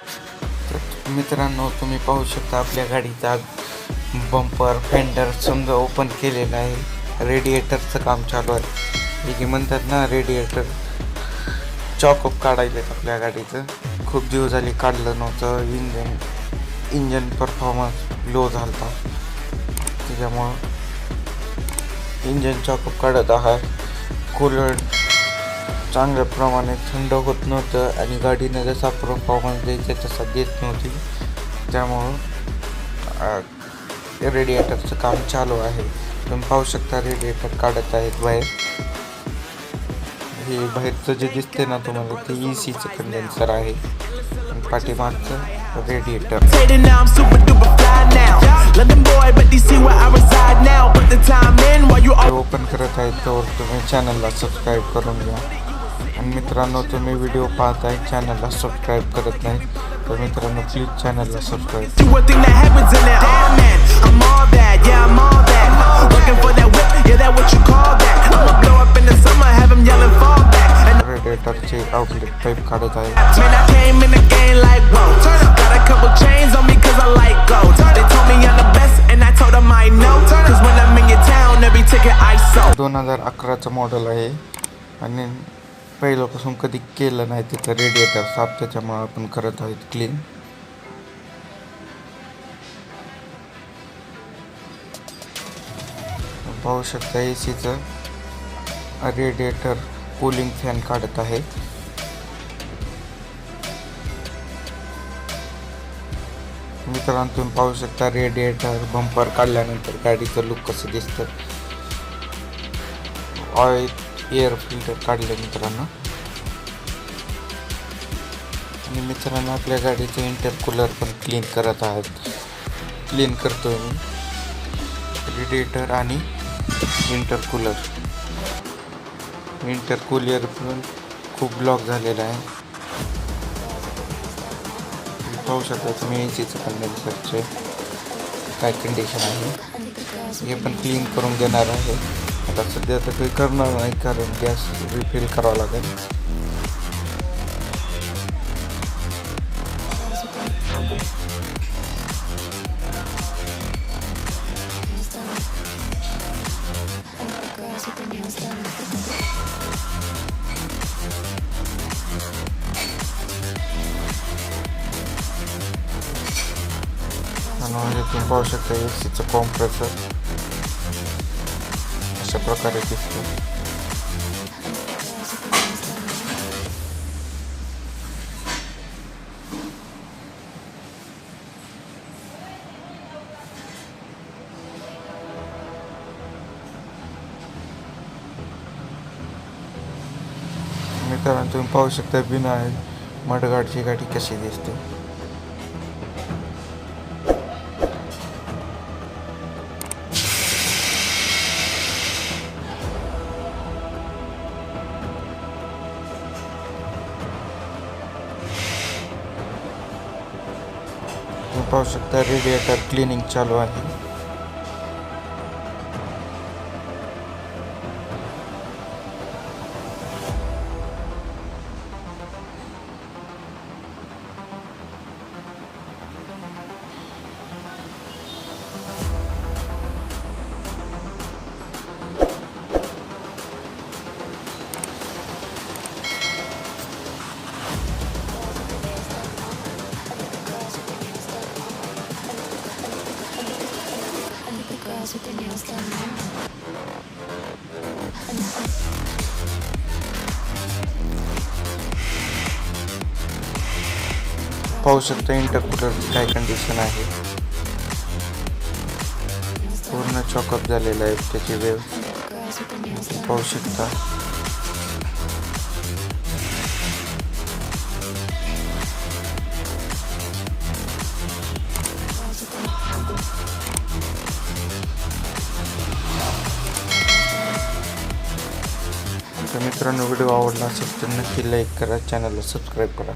तर मित्रांनो, तुम्ही पाहू शकता आपल्या गाडीचा बंपर फेंडर समजा ओपन केलेला आहे. रेडिएटरचं काम चालू आहे. हे म्हणतात ना, रेडिएटर चॉकअप काढायला आपल्या गाडीचं. खूप दिवस झाले काढलं नव्हतं. इंजन परफॉर्मन्स लो झाला, त्याच्यामुळं इंजन चॉकअप काढत आहात. कूलर चांगल्या प्रमाणे थंड होत नव्हतं आणि गाडीनं जसा परफॉर्मन्स द्यायचा तसा देत नव्हती. त्यामुळं रेडिएटरचं काम चालू आहे. तुम्ही पाहू शकता रेडिएटर काढत आहेत बाहेर. हे बाहेरचं जे दिसते ना तुम्हाला, ते ECचं कंडेन्सर आहे. पाठीमागचं रेडिएटर. ओपन करत आहेत तर तुम्ही चॅनलला सबस्क्राईब करून घ्या. आणि मित्रांनो, तुम्ही व्हिडिओ पाहताय चॅनलला सबस्क्राईब करत नाही तर मित्रांनो प्लीज चॅनलला सबस्क्राईब. रेडिएटरचे आउटलेट पाईप काढत आहे. $2011 2011चं मॉडेल आहे आणि पहिल्यापासून कधी केलं नाही तिथं रेडिएटर साफ, त्याच्यामुळे आपण करत आहोत क्लीन. पाहू शकता ACचं रेडिएटर कूलिंग फॅन काढत आहे. मित्रांनो, तुम्ही पाहू शकता रेडिएटर बंपर काढल्यानंतर गाडीचं लुक कसं दिसतं. ऑइल एअर फिल्टर काढलं मित्रांनो. आणि मित्रांनो, आपल्या गाडीचं इंटरकूलर पण क्लीन करत आहात. क्लीन करतोय मी रेडिएटर आणि इंटरकूलर पण खूप ब्लॉक झालेला आहे. पाहू शकता तुम्ही ACचं कंडेन्सरचे काय कंडिशन आहे. हे पण क्लीन करून देणार आहे. आता सध्या तर काही करणार नाही कारण गॅस रिफिल करावा लागेल. आणि तुम्ही पाहू शकता ACचं कॉम्प्रेसर अशा प्रकारे दिसतो. मित्रांनो, तुम्ही पाहू शकता विनाय मडगाडची गाडी कशी दिसते. तुम्ही पाहू शकता रेडिएटर क्लिनिंग चालू आहे. पाहू शकता इंटरकूलरची काय कंडिशन आहे. पूर्ण चॉकअप झालेला आहे त्याची वेव पाहू शकता. तर मित्रांनो, व्हिडिओ आवडला असेल तर नक्की लाईक करा, चॅनलला सबस्क्राईब करा.